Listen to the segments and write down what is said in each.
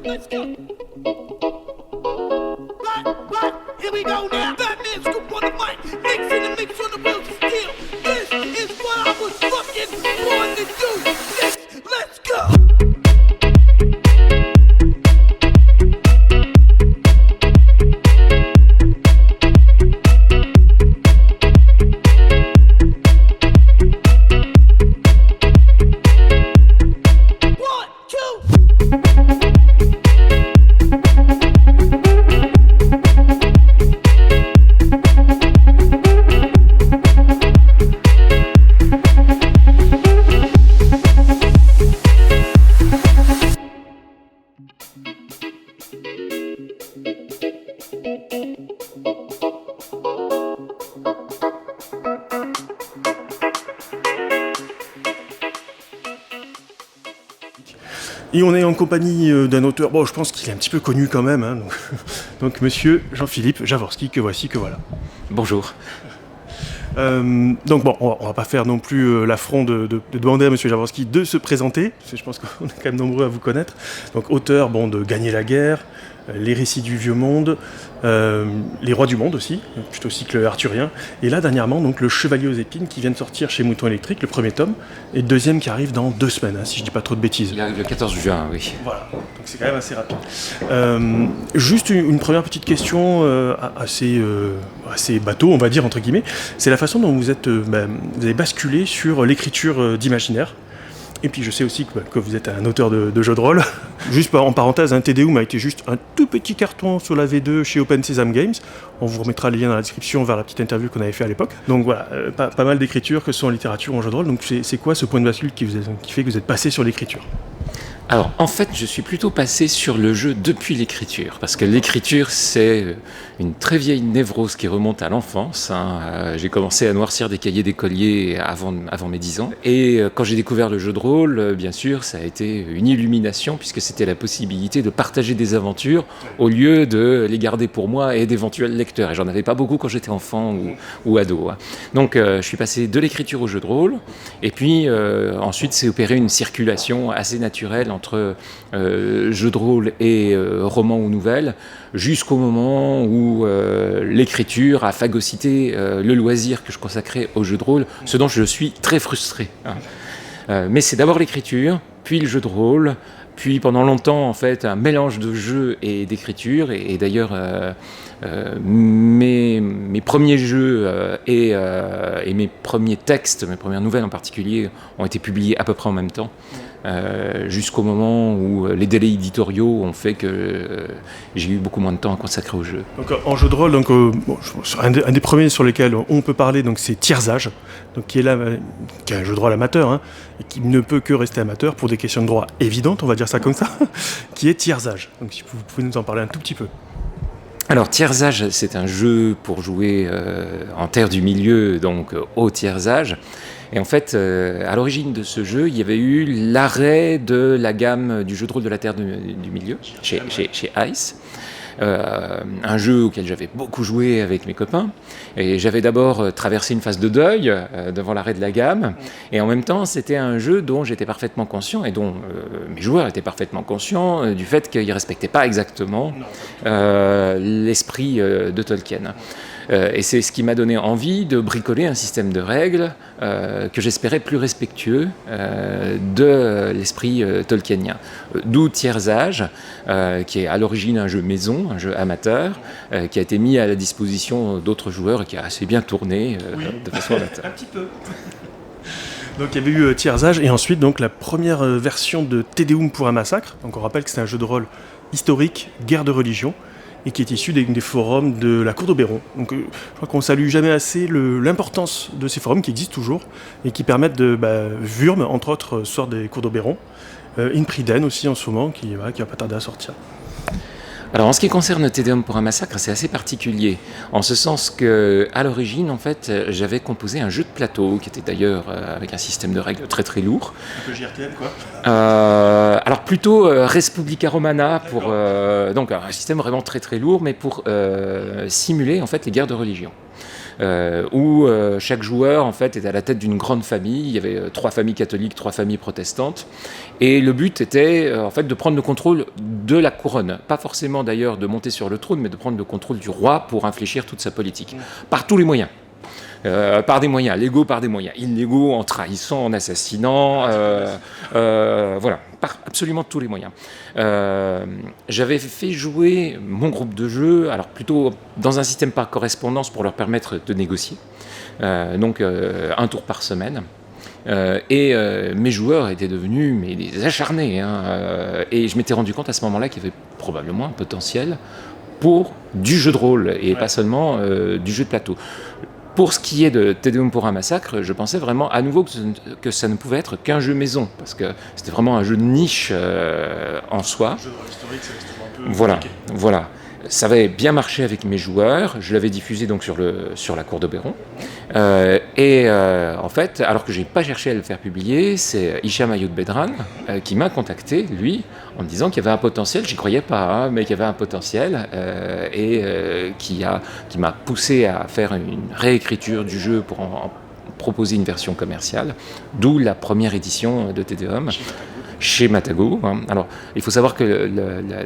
let's go. What? Here we go now. Batman scoop on the mic, mix in the mix on the wheels of steel. This is what I was fucking born to do. Let's go. Et on est en compagnie d'un auteur, bon je pense qu'il est un petit peu connu quand même, hein, donc monsieur Jean-Philippe Jaworski, que voici, que voilà. Bonjour. Donc bon, on va pas faire non plus l'affront de demander à monsieur Jaworski de se présenter, parce que je pense qu'on est quand même nombreux à vous connaître. Donc auteur de Gagner la guerre, Les récits du vieux monde, Les rois du monde aussi, plutôt cycle arthurien, et là dernièrement donc Le Chevalier aux épines qui vient de sortir chez Mouton Électrique, le premier tome, et le deuxième qui arrive dans 2 semaines, hein, si je dis pas trop de bêtises. Il arrive le 14 juin, oui. Voilà, donc c'est quand même assez rapide. Juste une première petite question assez bateau, on va dire entre guillemets, c'est la façon dont vous avez basculé sur l'écriture d'imaginaire. Et puis je sais aussi que vous êtes un auteur de jeux de rôle. Juste en parenthèse, TDOM a été juste un tout petit carton sur la V2 chez Open Sesame Games. On vous remettra le lien dans la description vers la petite interview qu'on avait fait à l'époque. Donc voilà, pas mal d'écriture, que ce soit en littérature ou en jeu de rôle. Donc c'est quoi ce point de bascule qui fait que vous êtes passé sur l'écriture ? Alors, en fait, je suis plutôt passé sur le jeu depuis l'écriture, parce que l'écriture, c'est une très vieille névrose qui remonte à l'enfance. J'ai commencé à noircir des cahiers d'écolier avant mes 10 ans, et quand j'ai découvert le jeu de rôle, bien sûr, ça a été une illumination, puisque c'était la possibilité de partager des aventures, au lieu de les garder pour moi et d'éventuels lecteurs, et j'en avais pas beaucoup quand j'étais enfant ou ado. Donc, je suis passé de l'écriture au jeu de rôle, et puis ensuite, s'est opéré une circulation assez naturelle entre jeux de rôle et romans ou nouvelles, jusqu'au moment où l'écriture a phagocyté le loisir que je consacrais au jeu de rôle, ce dont je suis très frustré. Mais c'est d'abord l'écriture, puis le jeu de rôle, puis pendant longtemps en fait un mélange de jeu et d'écriture, et d'ailleurs mes premiers jeux et mes premiers textes, mes premières nouvelles en particulier, ont été publiés à peu près en même temps. Jusqu'au moment où les délais éditoriaux ont fait que j'ai eu beaucoup moins de temps à consacrer au jeu. Donc en jeu de rôle, un des premiers sur lesquels on peut parler, donc c'est Tiersage, donc qui est un jeu de rôle amateur, hein, et qui ne peut que rester amateur pour des questions de droit évidentes, on va dire ça comme ça, qui est Tiersage. Donc si vous pouvez nous en parler un tout petit peu. Alors Tiersage, c'est un jeu pour jouer en terre du milieu, donc au tiersage. Et en fait, à l'origine de ce jeu, il y avait eu l'arrêt de la gamme du jeu de rôle de la Terre du Milieu, chez ICE. Un jeu auquel j'avais beaucoup joué avec mes copains. Et j'avais d'abord traversé une phase de deuil devant l'arrêt de la gamme. Et en même temps, c'était un jeu dont j'étais parfaitement conscient et dont mes joueurs étaient parfaitement conscients du fait qu'ils ne respectaient pas exactement l'esprit de Tolkien. Et c'est ce qui m'a donné envie de bricoler un système de règles que j'espérais plus respectueux de l'esprit tolkienien. D'où Tiersage, qui est à l'origine un jeu maison, un jeu amateur, qui a été mis à la disposition d'autres joueurs et qui a assez bien tourné de façon amateur. Un petit peu. Donc il y avait eu Tiersage, et ensuite donc la première version de Tédéum pour un massacre. Donc on rappelle que c'est un jeu de rôle historique, guerre de religion, et qui est issu des forums de la Cour d'Oberon. Donc je crois qu'on salue jamais assez l'importance de ces forums qui existent toujours et qui permettent Wurm, entre autres, sort des Cours d'Oberon, Inpriden aussi en ce moment, qui va pas tarder à sortir. Alors en ce qui concerne Tédéum pour un massacre, c'est assez particulier, en ce sens que à l'origine, en fait, j'avais composé un jeu de plateau qui était d'ailleurs avec un système de règles très très lourd. Un peu JRTM quoi. Alors plutôt Res Publica Romana, donc un système vraiment très très lourd, mais pour simuler en fait les guerres de religion. où chaque joueur en fait était à la tête d'une grande famille. Il y avait 3 familles catholiques, 3 familles protestantes, et le but était en fait de prendre le contrôle de la couronne, pas forcément d'ailleurs de monter sur le trône, mais de prendre le contrôle du roi pour infléchir toute sa politique, par tous les moyens. Par des moyens légaux, par des moyens illégaux, en trahissant, en assassinant, voilà, par absolument tous les moyens. J'avais fait jouer mon groupe de jeu, alors plutôt dans un système par correspondance pour leur permettre de négocier, donc un tour par semaine. Et mes joueurs étaient devenus des acharnés, hein, et je m'étais rendu compte à ce moment-là qu'il y avait probablement un potentiel pour du jeu de rôle et pas seulement du jeu de plateau. Pour ce qui est de Te Deum pour un massacre, je pensais vraiment à nouveau que ça ne pouvait être qu'un jeu maison, parce que c'était vraiment un jeu de niche en soi. Le jeu de rôle historique, c'est justement un peu Voilà, compliqué. voilà. Ça avait bien marché avec mes joueurs. Je l'avais diffusé donc sur la cour d'Oberon. En fait, alors que j'ai pas cherché à le faire publier, c'est Hicham Ayoub Bedran qui m'a contacté, lui, en me disant qu'il y avait un potentiel. J'y croyais pas, hein, mais qu'il y avait un potentiel qui m'a poussé à faire une réécriture du jeu pour en proposer une version commerciale, d'où la première édition de Te Deum. Chez Matago. Hein. Alors, il faut savoir que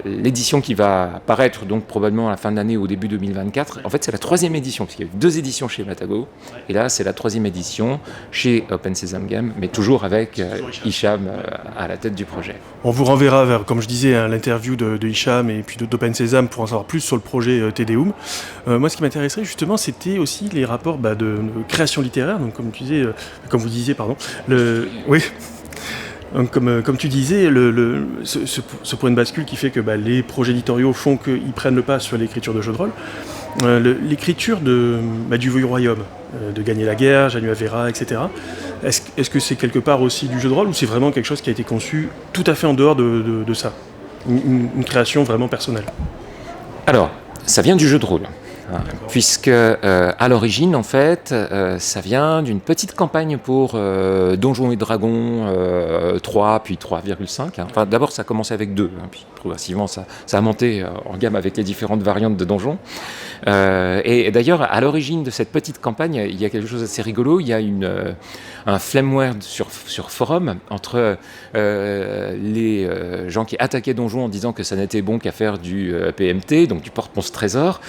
l'édition qui va paraître donc probablement à la fin de l'année ou au début 2024, en fait, c'est la 3e édition, parce qu'il y a eu 2 éditions chez Matago, et là, c'est la 3e édition chez Open Sesame Game, mais toujours avec Hicham à la tête du projet. On vous renverra vers, comme je disais, hein, l'interview de Hicham et puis d'Open Sesame pour en savoir plus sur le projet Te Deum. Moi, ce qui m'intéresserait justement, c'était aussi les rapports de création littéraire. Donc, comme vous disiez, pardon. Oui. Donc, comme tu disais, ce point de bascule qui fait que les projets éditoriaux font qu'ils prennent le pas sur l'écriture de jeux de rôle. L'écriture du Vieux Royaume, de Gagner la guerre, Janua Vera, etc. Est-ce que c'est quelque part aussi du jeu de rôle ou c'est vraiment quelque chose qui a été conçu tout à fait en dehors de ça, une création vraiment personnelle? Alors, ça vient du jeu de rôle. Puisque à l'origine, en fait, ça vient d'une petite campagne pour Donjons et Dragons 3, puis 3,5. Hein. Enfin, d'abord, ça a commencé avec 2, hein, puis progressivement, ça a monté en gamme avec les différentes variantes de Donjons. Et d'ailleurs, à l'origine de cette petite campagne, il y a quelque chose d'assez rigolo. Il y a un flameware sur forum entre les gens qui attaquaient Donjons en disant que ça n'était bon qu'à faire du PMT, donc du porte-monstre-trésor.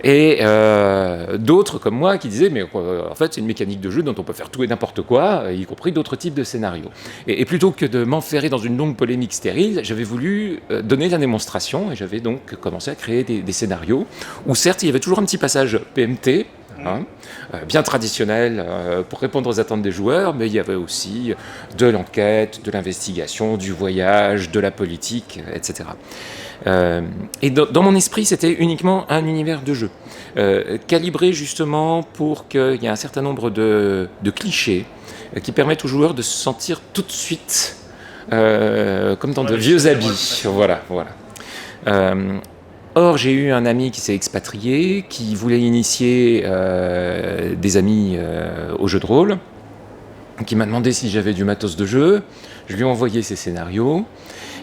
Et d'autres comme moi qui disaient mais en fait c'est une mécanique de jeu dont on peut faire tout et n'importe quoi, y compris d'autres types de scénarios. Et plutôt que de m'enferrer dans une longue polémique stérile, j'avais voulu donner la démonstration et j'avais donc commencé à créer des scénarios où certes il y avait toujours un petit passage PMT, hein, bien traditionnel pour répondre aux attentes des joueurs, mais il y avait aussi de l'enquête, de l'investigation, du voyage, de la politique, etc. Et dans mon esprit, c'était uniquement un univers de jeu, calibré justement pour qu'il y ait un certain nombre de clichés qui permettent aux joueurs de se sentir tout de suite comme dans de vieux habits. Voilà. Or, j'ai eu un ami qui s'est expatrié, qui voulait initier des amis au jeu de rôle, qui m'a demandé si j'avais du matos de jeu. Je lui ai envoyé ses scénarios.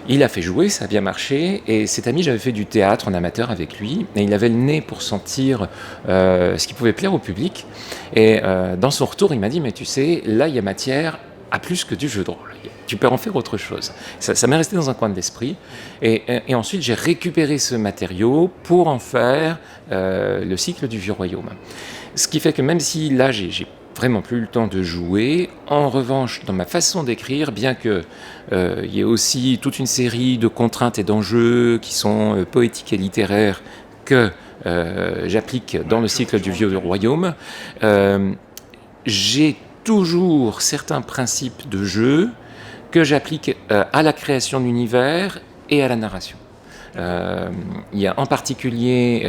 Il a fait jouer, ça a bien marché, et cet ami, j'avais fait du théâtre en amateur avec lui, et il avait le nez pour sentir ce qui pouvait plaire au public, et dans son retour, il m'a dit, mais tu sais, là, il y a matière à plus que du jeu de rôle, tu peux en faire autre chose. Ça m'est resté dans un coin de l'esprit, et ensuite, j'ai récupéré ce matériau pour en faire le cycle du Vieux Royaume. Ce qui fait que même si là, j'ai vraiment plus le temps de jouer. En revanche, dans ma façon d'écrire, bien que il y ait aussi toute une série de contraintes et d'enjeux qui sont poétiques et littéraires que j'applique dans le cycle du Vieux Royaume, j'ai toujours certains principes de jeu que j'applique à la création de l'univers et à la narration. Il y a en particulier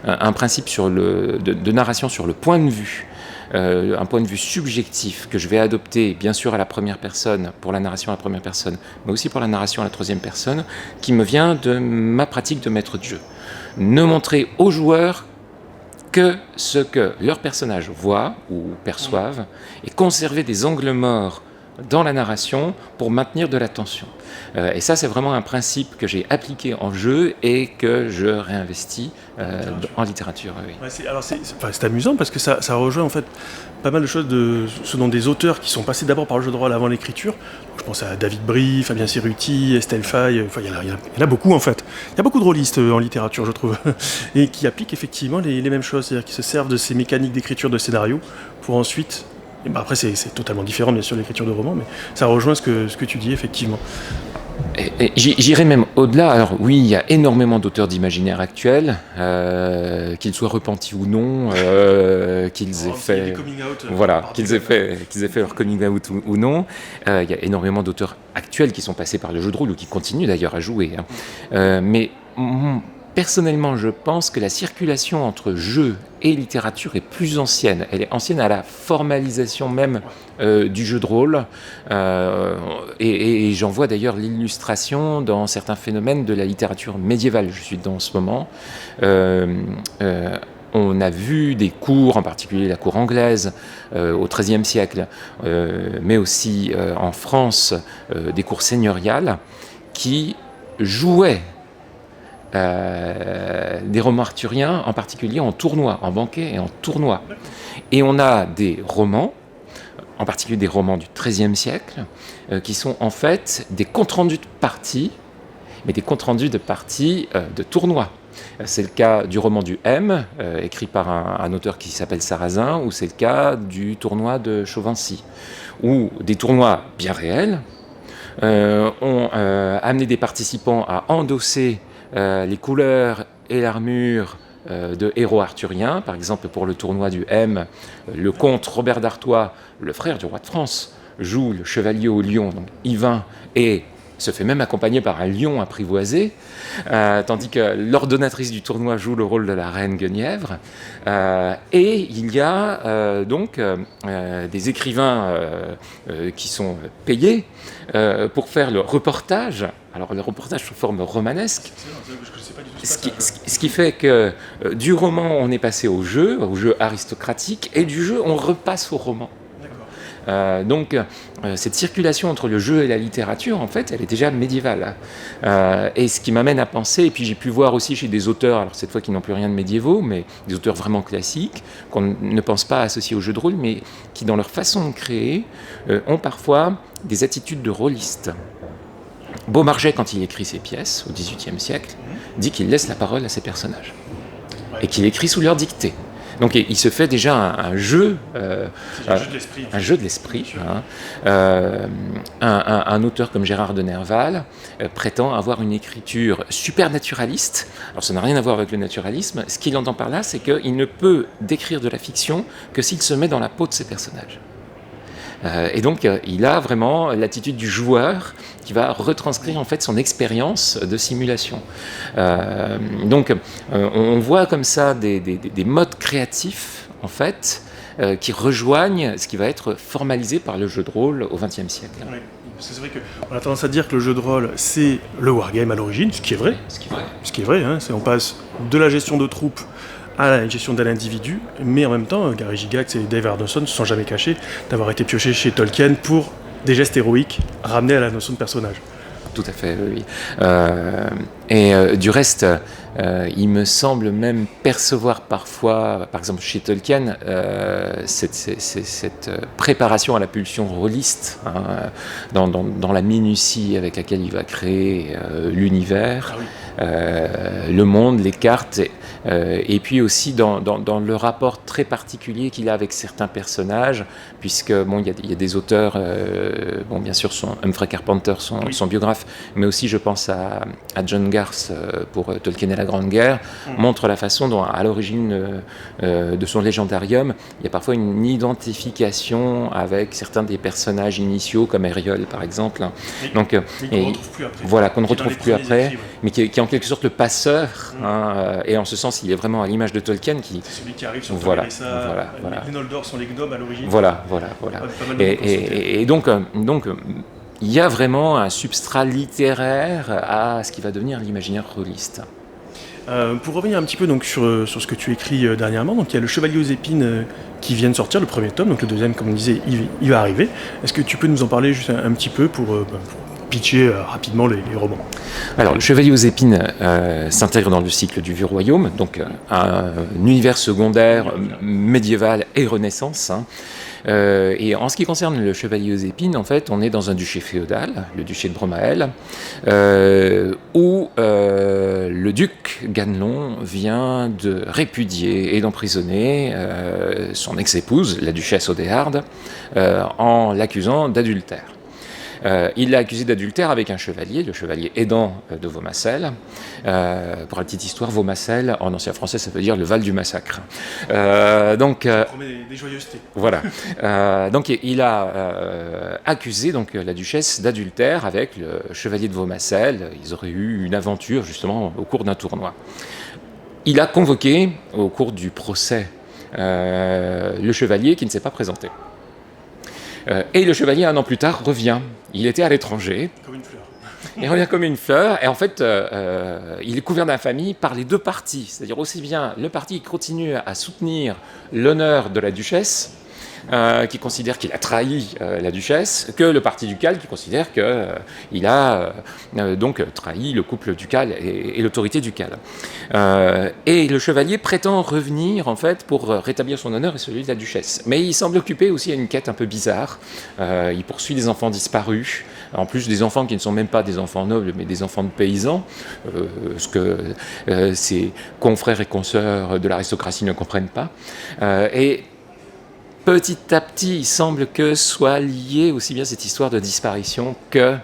un principe de narration sur le point de vue, un point de vue subjectif que je vais adopter bien sûr à la première personne, pour la narration à la première personne, mais aussi pour la narration à la troisième personne, qui me vient de ma pratique de maître de jeu. Ne montrer aux joueurs que ce que leurs personnages voient ou perçoivent et conserver des angles morts dans la narration pour maintenir de la tension. Et ça, c'est vraiment un principe que j'ai appliqué en jeu et que je réinvestis en littérature. Oui. Ouais, c'est amusant parce que ça rejoint en fait pas mal de choses de ce dont des auteurs qui sont passés d'abord par le jeu de rôle avant l'écriture. Je pense à David Brie, Fabien Cerutti, Estelle Faye, enfin il y en a beaucoup en fait. Il y a beaucoup de rôlistes en littérature, je trouve, et qui appliquent effectivement les mêmes choses, c'est-à-dire qui se servent de ces mécaniques d'écriture de scénario pour ensuite... Et ben après c'est totalement différent bien sûr de l'écriture de roman, mais ça rejoint ce que tu dis effectivement. Et j'irais même au-delà. Alors oui, il y a énormément d'auteurs d'imaginaire actuels, qu'ils soient repentis ou non, qu'ils aient fait, qu'ils aient fait leur coming out ou non. Il y a énormément d'auteurs actuels qui sont passés par le jeu de rôle ou qui continuent d'ailleurs à jouer. Mais personnellement, je pense que la circulation entre jeu et littérature est plus ancienne. Elle est ancienne à la formalisation même du jeu de rôle. Et j'en vois d'ailleurs l'illustration dans certains phénomènes de la littérature médiévale. Je suis dedans en ce moment. On a vu des cours, en particulier la cour anglaise au XIIIe siècle, mais aussi en France, des cours seigneuriales qui jouaient des romans arthuriens, en particulier en tournoi, en banquet et en tournoi. Et on a des romans, en particulier des romans du XIIIe siècle, qui sont en fait des comptes rendus de parties, mais des comptes rendus de parties de tournois. C'est le cas du roman du M, écrit par un auteur qui s'appelle Sarrazin, ou c'est le cas du tournoi de Chauvency, où des tournois bien réels ont amené des participants à endosser les couleurs et l'armure de héros arthuriens. Par exemple, pour le tournoi du M, le comte Robert d'Artois, le frère du roi de France, joue le chevalier au lion, donc Yvain, et se fait même accompagner par un lion apprivoisé, tandis que l'ordonnatrice du tournoi joue le rôle de la reine Guenièvre. Et il y a donc des écrivains qui sont payés pour faire le reportage. Alors le reportage sous forme romanesque, ce qui fait que du roman on est passé au jeu aristocratique, et du jeu on repasse au roman. Donc cette circulation entre le jeu et la littérature, en fait, elle est déjà médiévale. Et ce qui m'amène à penser, et puis j'ai pu voir aussi chez des auteurs, alors cette fois qui n'ont plus rien de médiévaux, mais des auteurs vraiment classiques, qu'on ne pense pas associer au jeu de rôle, mais qui dans leur façon de créer ont parfois des attitudes de rôlistes. Beaumarchais, quand il écrit ses pièces au XVIIIe siècle, dit qu'il laisse la parole à ses personnages et qu'il écrit sous leur dictée. Donc il se fait déjà un jeu, un jeu de l'esprit. Un auteur comme Gérard de Nerval prétend avoir une écriture supernaturaliste. Alors ça n'a rien à voir avec le naturalisme. Ce qu'il entend par là, c'est qu'il ne peut décrire de la fiction que s'il se met dans la peau de ses personnages. Et donc il a vraiment l'attitude du joueur qui va retranscrire en fait son expérience de simulation. Donc on voit comme ça des modes créatifs en fait qui rejoignent ce qui va être formalisé par le jeu de rôle au XXe siècle. Oui, parce que c'est vrai qu'on a tendance à dire que le jeu de rôle c'est le wargame à l'origine, ce qui est vrai. Ce qui est vrai, hein, on passe de la gestion de troupes à la gestion de l'individu, mais en même temps, Gary Gygax et Dave Arneson ne se sont jamais cachés d'avoir été piochés chez Tolkien pour des gestes héroïques ramenés à la notion de personnage. Tout à fait, oui. Du reste, il me semble même percevoir parfois, par exemple chez Tolkien, cette préparation à la pulsion rôliste, hein, dans la minutie avec laquelle il va créer l'univers, le monde, les cartes, et puis aussi dans le rapport très particulier qu'il a avec certains personnages, puisque bon, il y a des auteurs, bon, bien sûr Humphrey Carpenter, son biographe, mais aussi je pense à John Garth pour Tolkien et la Grande Guerre, montre la façon dont à l'origine de son légendarium, il y a parfois une identification avec certains des personnages initiaux, comme Ariel par exemple, hein. Donc, qu'on ne retrouve plus après, mais qui est en quelque sorte le passeur, hein, et en ce sens il est vraiment à l'image de Tolkien qui... C'est celui qui arrive sur Tolmessa, les Noldor sont les gnomes à l'origine. Voilà. Et donc il y a vraiment un substrat littéraire à ce qui va devenir l'imaginaire rôliste. Pour revenir un petit peu donc, sur ce que tu écris dernièrement, donc il y a Le Chevalier aux épines qui vient de sortir, le premier tome, donc le deuxième, comme on disait, il va arriver. Est-ce que tu peux nous en parler juste un petit peu pour pitcher rapidement les romans? Alors, Le Chevalier aux épines s'intègre dans le cycle du Vieux Royaume, donc un univers secondaire médiéval et Renaissance. Et en ce qui concerne Le Chevalier aux épines, en fait, on est dans un duché féodal, le duché de Bromael, où le duc Ganelon vient de répudier et d'emprisonner son ex-épouse, la duchesse Odéarde, en l'accusant d'adultère. Il l'a accusé d'adultère avec un chevalier, le chevalier aidant de Vaumacelles. Pour la petite histoire, Vaumacelles, en ancien français, ça veut dire le Val du Massacre. Donc, Ça promet des joyeusetés. voilà. Donc, il a accusé donc, la duchesse d'adultère avec le chevalier de Vaumacelles. Ils auraient eu une aventure, justement, au cours d'un tournoi. Il a convoqué, au cours du procès, le chevalier qui ne s'est pas présenté. Et le chevalier, un an plus tard, revient. Il était à l'étranger. Comme une fleur. Il revient comme une fleur. Et en fait, il est couvert d'infamie par les deux partis. C'est-à-dire aussi bien le parti qui continue à soutenir l'honneur de la duchesse, qui considère qu'il a trahi la duchesse, que le parti ducal qui considère qu'il a donc trahi le couple ducal et l'autorité ducale. Et le chevalier prétend revenir en fait pour rétablir son honneur et celui de la duchesse. Mais il semble occupé aussi à une quête un peu bizarre. Il poursuit des enfants disparus, en plus des enfants qui ne sont même pas des enfants nobles mais des enfants de paysans, ce que ses confrères et consoeurs de l'aristocratie ne comprennent pas. Et petit à petit, il semble que soit liée aussi bien cette histoire de disparition que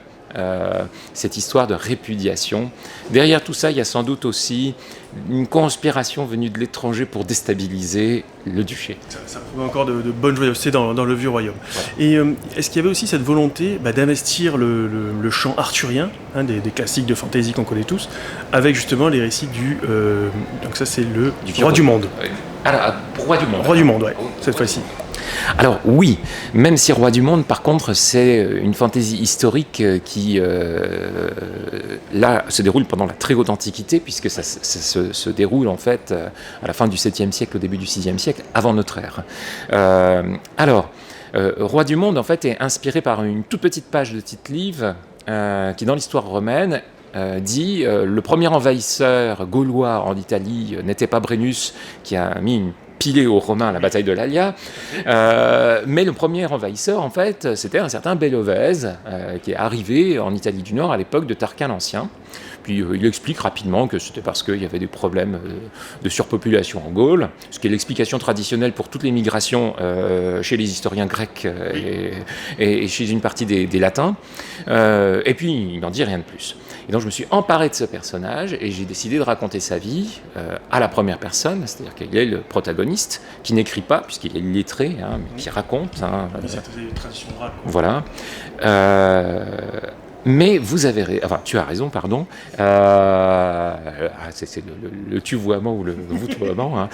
cette histoire de répudiation. Derrière tout ça, il y a sans doute aussi une conspiration venue de l'étranger pour déstabiliser le duché. Ça promet encore de bonnes joyeusetés dans le Vieux Royaume. Voilà. Et est-ce qu'il y avait aussi cette volonté d'investir le champ arthurien, des classiques de fantasy qu'on connaît tous, avec justement les récits donc ça c'est le Roi du Monde. Oui. Alors, Roi du Monde. Roi du Monde, ouais, cette fois-ci. Alors oui, même si Roi du Monde, par contre, c'est une fantaisie historique qui, là, se déroule pendant la très haute Antiquité, puisque ça se déroule, en fait, à la fin du 7e siècle, au début du 6e siècle, avant notre ère. Roi du Monde, en fait, est inspiré par une toute petite page de Tite-Live, qui, dans l'histoire romaine, dit le premier envahisseur gaulois en Italie n'était pas Brennus, qui a mis une pilée aux Romains à la bataille de l'Allia, mais le premier envahisseur, en fait, c'était un certain Bellovèze, qui est arrivé en Italie du Nord à l'époque de Tarquin l'Ancien. Puis il explique rapidement que c'était parce qu'il y avait des problèmes de surpopulation en Gaule, ce qui est l'explication traditionnelle pour toutes les migrations chez les historiens grecs et chez une partie des latins. Et puis il n'en dit rien de plus. Et donc je me suis emparé de ce personnage et j'ai décidé de raconter sa vie à la première personne, c'est-à-dire qu'il est le protagoniste, qui n'écrit pas, puisqu'il est illettré, mais qui raconte. C'est une tradition orale. Voilà. Mais vous avez tu as raison, pardon. C'est le tuvoiement ou le voutoiement.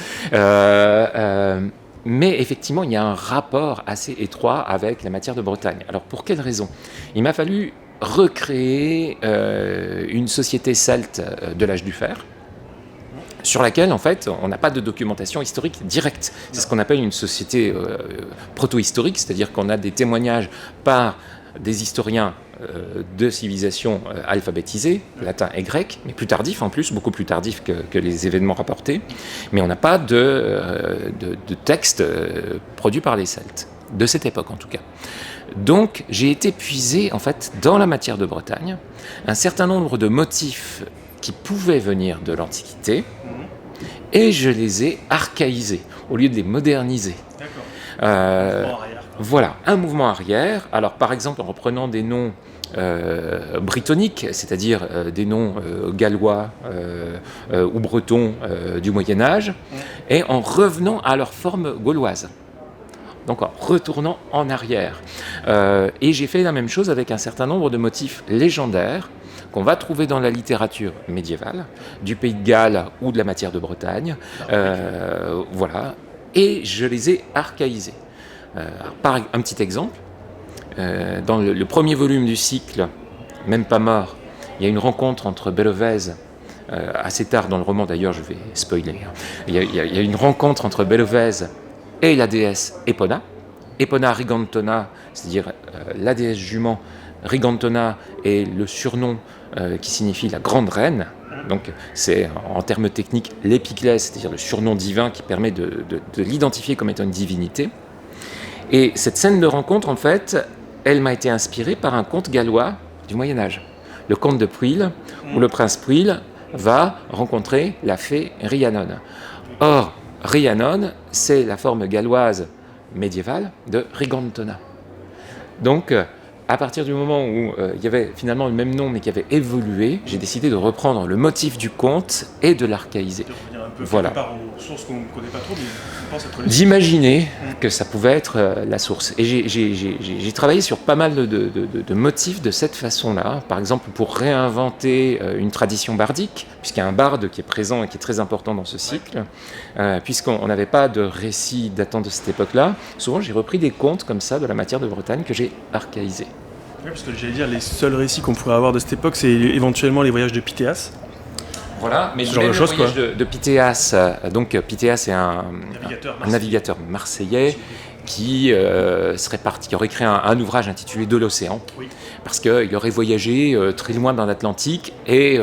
Mais effectivement, il y a un rapport assez étroit avec la matière de Bretagne. Alors, pour quelle raison ? Il m'a fallu recréer une société celte de l'âge du fer, sur laquelle, en fait, on n'a pas de documentation historique directe. C'est ce qu'on appelle une société proto-historique, c'est-à-dire qu'on a des témoignages par des historiens de civilisations alphabétisées, latin et grec, mais plus tardifs en plus, beaucoup plus tardifs que les événements rapportés, mais on n'a pas de texte produit par les Celtes, de cette époque en tout cas. Donc j'ai été puisé en fait dans la matière de Bretagne un certain nombre de motifs qui pouvaient venir de l'Antiquité, et je les ai archaïsés, au lieu de les moderniser. D'accord. Voilà, un mouvement arrière. Alors, par exemple, en reprenant des noms brittoniques, c'est-à-dire des noms gallois ou bretons du Moyen-Âge, et en revenant à leur forme gauloise. Donc, en retournant en arrière. Et j'ai fait la même chose avec un certain nombre de motifs légendaires qu'on va trouver dans la littérature médiévale, du Pays de Galles ou de la matière de Bretagne. Voilà. Et je les ai archaïsés. Par un petit exemple, dans le premier volume du cycle, Même pas mort, il y a une rencontre entre Bellovèze assez tard dans le roman, d'ailleurs, je vais spoiler. Il y a une rencontre entre Belovez et la déesse Epona. Epona Rigantona, c'est-à-dire la déesse jument. Rigantona est le surnom qui signifie la grande reine. Donc c'est en termes techniques l'épiclès, c'est-à-dire le surnom divin qui permet de l'identifier comme étant une divinité. Et cette scène de rencontre, en fait, elle m'a été inspirée par un conte gallois du Moyen-Âge. Le conte de Pwyll, où le prince Pwyll va rencontrer la fée Rhiannon. Or, Rhiannon, c'est la forme galloise médiévale de Rigantona. Donc, à partir du moment où il y avait finalement le même nom mais qui avait évolué, j'ai décidé de reprendre le motif du conte et de l'archaïser. Voilà. Sources qu'on ne connaît pas trop, mais on pense être les... D'imaginer que ça pouvait être la source. Et j'ai travaillé sur pas mal de motifs de cette façon-là. Par exemple, pour réinventer une tradition bardique, puisqu'il y a un barde qui est présent et qui est très important dans ce cycle, puisqu'on n'avait pas de récit datant de cette époque-là, souvent j'ai repris des contes comme ça de la matière de Bretagne que j'ai archaïsés. Oui, parce que j'allais dire, les seuls récits qu'on pourrait avoir de cette époque, c'est éventuellement les voyages de Pythéas. Voilà, mais ce genre de choses, voyage de Pythéas. Donc Pythéas est un navigateur marseillais qui serait parti, qui aurait créé un ouvrage intitulé De l'océan, oui. Parce qu'il aurait voyagé très loin dans l'Atlantique et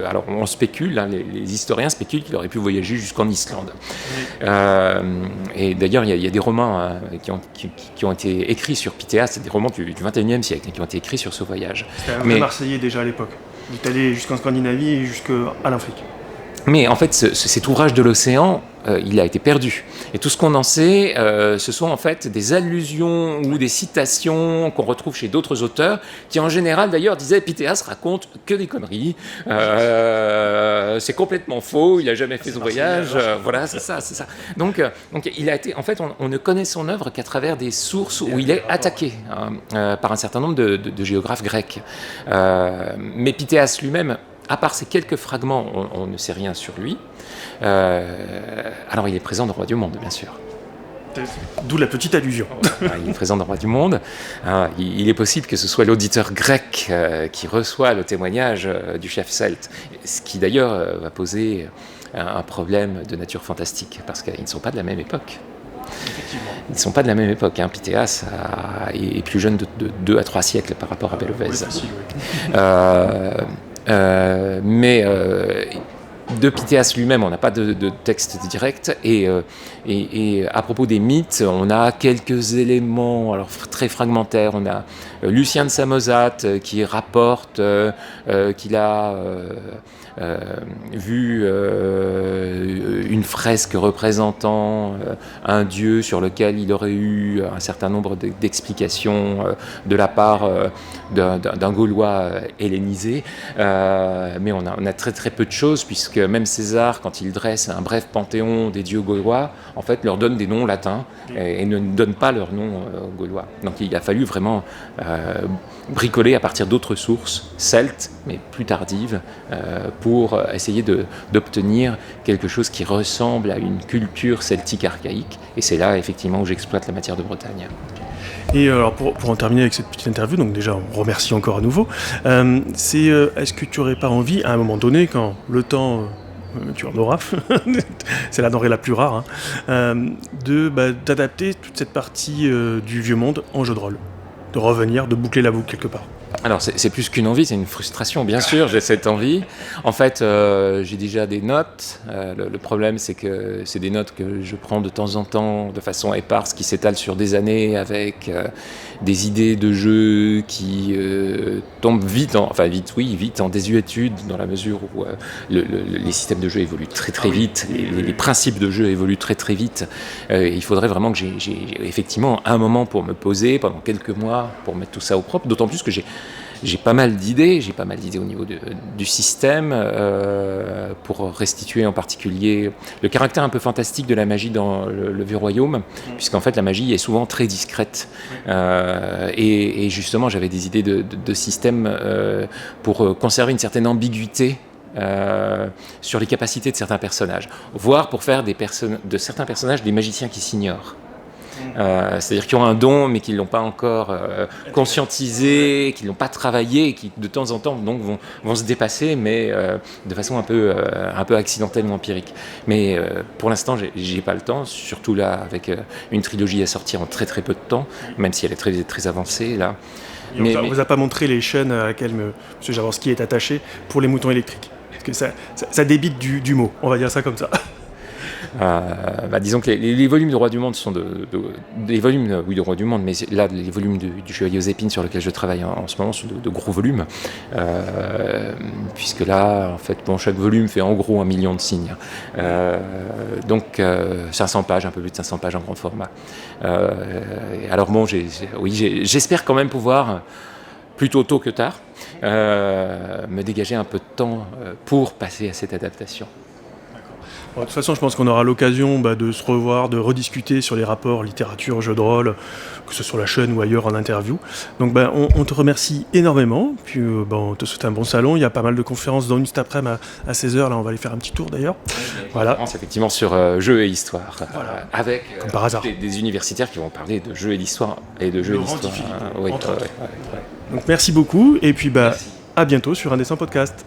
alors on spécule, hein, les historiens spéculent qu'il aurait pu voyager jusqu'en Islande. Oui. Et d'ailleurs il y a des romans qui ont été écrits sur Pythéas, c'est des romans du XXIe siècle qui ont été écrits sur ce voyage. C'était un vrai Marseillais déjà à l'époque. Il est allé jusqu'en Scandinavie et jusqu'à l'Afrique. Mais en fait, cet ouvrage de l'océan, il a été perdu. Et tout ce qu'on en sait, ce sont en fait des allusions ou des citations qu'on retrouve chez d'autres auteurs, qui en général d'ailleurs disaient Pythéas raconte que des conneries, c'est complètement faux, il n'a jamais fait ce voyage, voilà, c'est ça. Donc il a été, en fait, on ne connaît son œuvre qu'à travers des sources où il est attaqué par un certain nombre de géographes grecs. Mais Pythéas lui-même, à part ces quelques fragments, on ne sait rien sur lui. Alors il est présent dans le Roi du Monde, bien sûr. D'où la petite allusion. Il est présent dans le Roi du Monde. Il est possible que ce soit l'auditeur grec qui reçoit le témoignage du chef celte, ce qui d'ailleurs va poser un problème de nature fantastique, parce qu'ils ne sont pas de la même époque. Ils ne sont pas de la même époque. Hein. Pythéas est plus jeune de 2 à 3 siècles par rapport à Belovez. Oui, facile, oui. Mais de Pythéas lui-même, on n'a pas de texte direct. Et à propos des mythes, on a quelques éléments alors, très fragmentaires. On a Lucien de Samosate qui rapporte qu'il a vu une fresque représentant un dieu sur lequel il aurait eu un certain nombre d'explications de la part d'un Gaulois hellénisé. Mais on a très très peu de choses, puisque même César, quand il dresse un bref panthéon des dieux gaulois, en fait leur donne des noms latins et ne donne pas leurs noms gaulois. Donc il a fallu vraiment bricoler à partir d'autres sources celtes, mais plus tardives, pour essayer d'obtenir quelque chose qui ressemble à une culture celtique archaïque. Et c'est là, effectivement, où j'exploite la matière de Bretagne. Et alors, pour en terminer avec cette petite interview, donc déjà, on remercie encore à nouveau, est-ce que tu n'aurais pas envie, à un moment donné, quand le temps... tu en auras, c'est la denrée la plus rare, hein, d'adapter toute cette partie du vieux monde en jeu de rôle, de revenir, de boucler la boucle quelque part. Alors c'est plus qu'une envie, c'est une frustration, bien sûr, j'ai cette envie. En fait, j'ai déjà des notes. Le problème, c'est que c'est des notes que je prends de temps en temps de façon éparse, qui s'étalent sur des années, avec des idées de jeu qui tombent vite en désuétude, dans la mesure où les systèmes de jeu évoluent très très vite, les principes de jeu évoluent très très vite. Il faudrait vraiment que j'ai effectivement un moment pour me poser, pendant quelques mois, pour mettre tout ça au propre, d'autant plus que j'ai pas mal d'idées au niveau du système, pour restituer en particulier le caractère un peu fantastique de la magie dans le Vieux Royaume, puisqu'en fait la magie est souvent très discrète. Et justement, j'avais des idées de système pour conserver une certaine ambiguïté sur les capacités de certains personnages, voire pour faire de certains personnages des magiciens qui s'ignorent. C'est-à-dire qui ont un don, mais qui ne l'ont pas encore conscientisé, qui ne l'ont pas travaillé, et qui de temps en temps donc, vont se dépasser, mais de façon un peu accidentelle ou empirique. Mais pour l'instant, j'ai pas le temps, surtout là, avec une trilogie à sortir en très très peu de temps, même si elle est très, très avancée, là. On ne vous a pas montré les chaînes à laquelles M. Jaworski est attaché pour les moutons électriques. Parce que ça débite du mot, on va dire ça comme ça. Disons que les volumes de Roi du Monde sont des volumes, oui, de Roi du Monde, mais là, les volumes du Chevalier aux épines sur lesquels je travaille en ce moment sont de gros volumes, puisque là, en fait, chaque volume fait en gros 1 million de signes. Donc, 500 pages, un peu plus de 500 pages en grand format. Alors bon, j'espère quand même pouvoir, plutôt tôt que tard, me dégager un peu de temps pour passer à cette adaptation. Bon, de toute façon, je pense qu'on aura l'occasion de se revoir, de rediscuter sur les rapports littérature, jeux de rôle, que ce soit sur la chaîne ou ailleurs en interview. Donc on te remercie énormément, puis on te souhaite un bon salon. Il y a pas mal de conférences dans une cet après-midi à 16h, là on va aller faire un petit tour d'ailleurs. Voilà. Effectivement sur jeux et histoire, avec comme par hasard. Des universitaires qui vont parler de jeux et d'histoire et de jeux et d'histoire. Donc merci beaucoup, et puis à bientôt sur un Indécent Podcast.